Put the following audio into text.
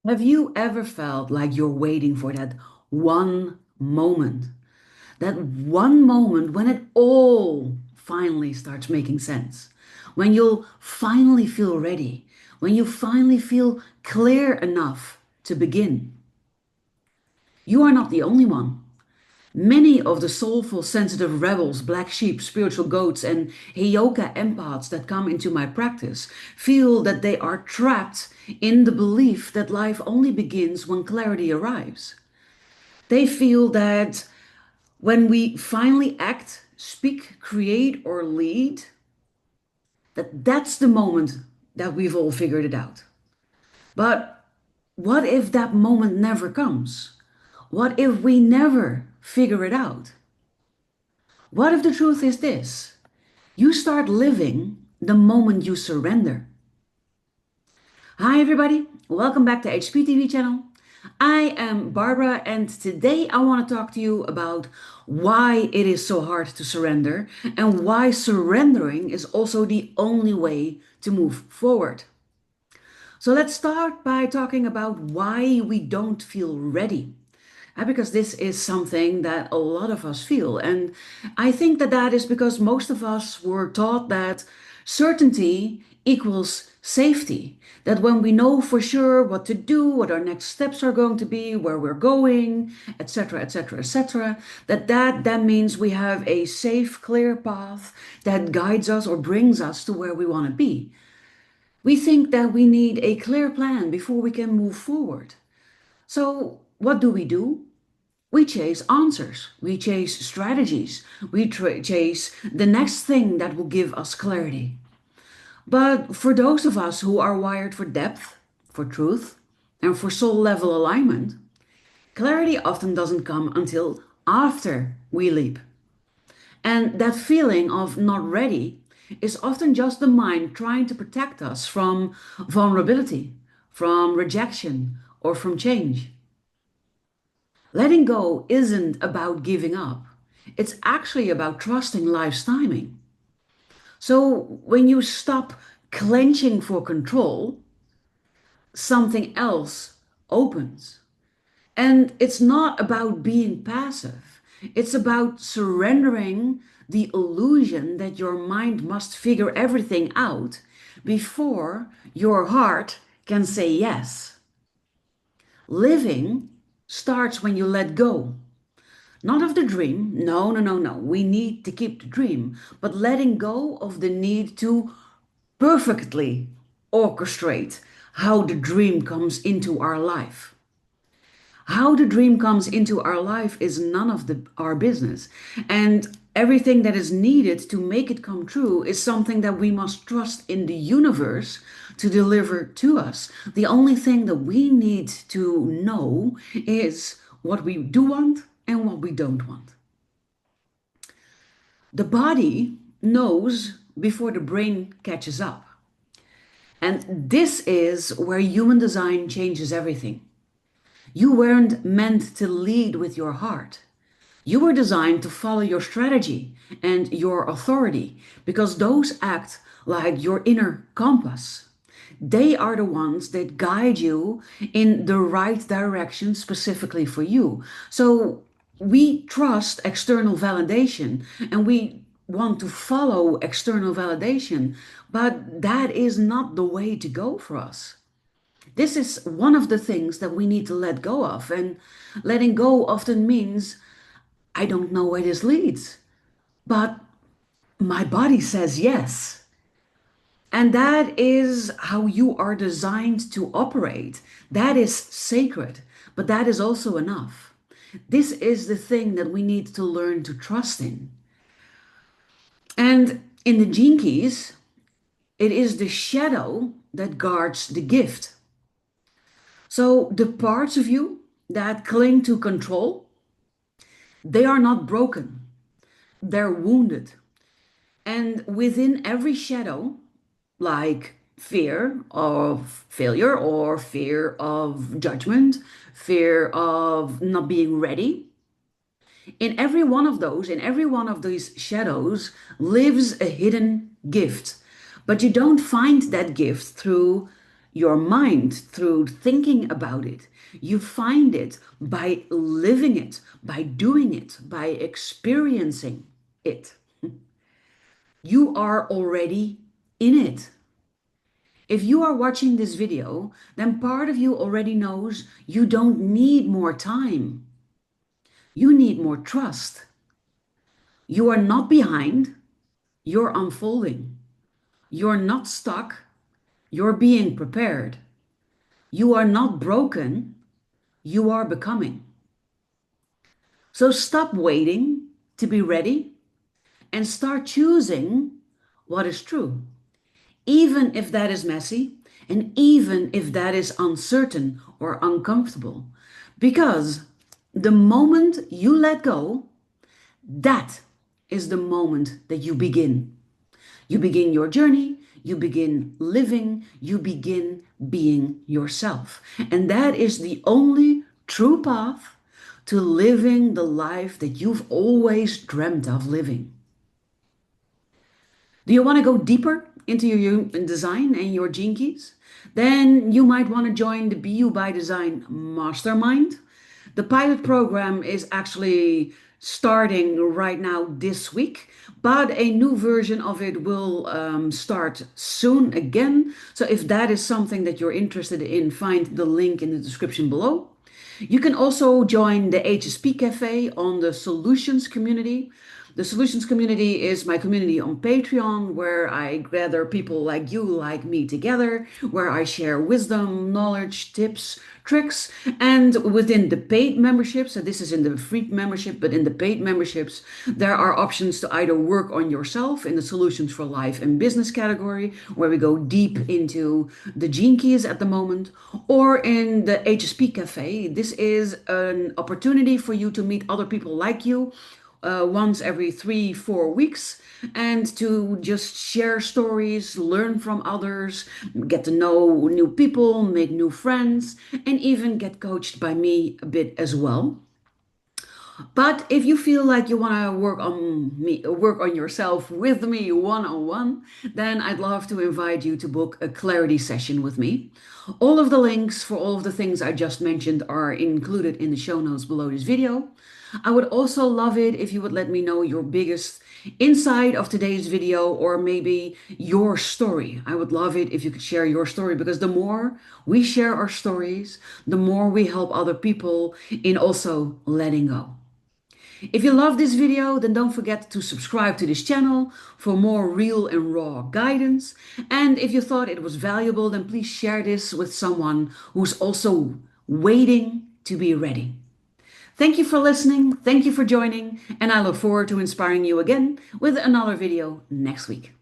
Have you ever felt like you're waiting for that one moment? That one moment when it all finally starts making sense. When you'll finally feel ready. When you finally feel clear enough to begin. You are not the only one. Many of the soulful, sensitive rebels, black sheep, spiritual goats, and Heyoka empaths that come into my practice feel that they are trapped in the belief that life only begins when clarity arrives. They feel that when we finally act, speak, create, or lead, that's the moment that we've all figured it out. But what if that moment never comes? What if we never figure it out? What if the truth is this? You start living the moment you surrender. Hi everybody, welcome back to HPTV channel. I am Barbara and today I want to talk to you about why it is so hard to surrender and why surrendering is also the only way to move forward. So let's start by talking about why we don't feel ready. Because this is something that a lot of us feel. And I think that that is because most of us were taught that certainty equals safety. That when we know for sure what to do, what our next steps are going to be, where we're going, etc., etc., etc., that means we have a safe, clear path that guides us or brings us to where we want to be. We think that we need a clear plan before we can move forward. So, what do? We chase answers, we chase strategies, we chase the next thing that will give us clarity. But for those of us who are wired for depth, for truth, and for soul level alignment, clarity often doesn't come until after we leap. And that feeling of not ready is often just the mind trying to protect us from vulnerability, from rejection, or from change. Letting go isn't about giving up. It's actually about trusting life's timing. So when you stop clenching for control, something else opens. And it's not about being passive. It's about surrendering the illusion that your mind must figure everything out before your heart can say yes. Living starts when you let go. Not of the dream. No, no, no, no. We need to keep the dream, but letting go of the need to perfectly orchestrate how the dream comes into our life. How the dream comes into our life is none of our business. And everything that is needed to make it come true is something that we must trust in the universe to deliver to us. The only thing that we need to know is what we do want and what we don't want. The body knows before the brain catches up. And this is where human design changes everything. You weren't meant to lead with your heart. You were designed to follow your strategy and your authority because those act like your inner compass. They are the ones that guide you in the right direction specifically for you. So we trust external validation and we want to follow external validation, but that is not the way to go for us. This is one of the things that we need to let go of. And letting go often means I don't know where this leads, but my body says yes. And that is how you are designed to operate. That is sacred, but that is also enough. This is the thing that we need to learn to trust in. And in the gene keys, it is the shadow that guards the gift. So the parts of you that cling to control, they are not broken, they're wounded. And within every shadow, like fear of failure or fear of judgment, fear of not being ready, in every one of these shadows lives a hidden gift. But you don't find that gift through your mind through thinking about it. You find it by living it, by doing it, by experiencing it. You are already in it. If you are watching this video, then part of you already knows you don't need more time. You need more trust. You are not behind, you're unfolding. You're not stuck, you're being prepared. You are not broken, you are becoming. So stop waiting to be ready and start choosing what is true, even if that is messy and even if that is uncertain or uncomfortable. Because the moment you let go, that is the moment that you begin. You begin your journey, you begin living, you begin being yourself. And that is the only true path to living the life that you've always dreamt of living. Do you want to go deeper into your human design and your gene keys? Then you might want to join the BU by Design Mastermind. The pilot program is actually starting right now this week, but a new version of it will start soon again. So if that is something that you're interested in, find the link in the description below. You can also join the HSP Cafe on the Solutions community. The Solutions community is my community on Patreon, where I gather people like you, like me together, where I share wisdom, knowledge, tips, tricks. And within the paid memberships, so this is in the free membership, but in the paid memberships, there are options to either work on yourself in the Solutions for Life and Business category, where we go deep into the gene keys at the moment, or in the HSP Cafe. This is an opportunity for you to meet other people like you once every 3, 4 weeks, and to just share stories, learn from others, get to know new people, make new friends, and even get coached by me a bit as well. But if you feel like you want to work on yourself with me one-on-one, then I'd love to invite you to book a clarity session with me. All of the links for all of the things I just mentioned are included in the show notes below this video. I would also love it if you would let me know your biggest insight of today's video, or maybe your story. I would love it if you could share your story, because the more we share our stories, the more we help other people in also letting go. If you love this video, then don't forget to subscribe to this channel for more real and raw guidance. And if you thought it was valuable, then please share this with someone who's also waiting to be ready. Thank you for listening, thank you for joining, and I look forward to inspiring you again with another video next week.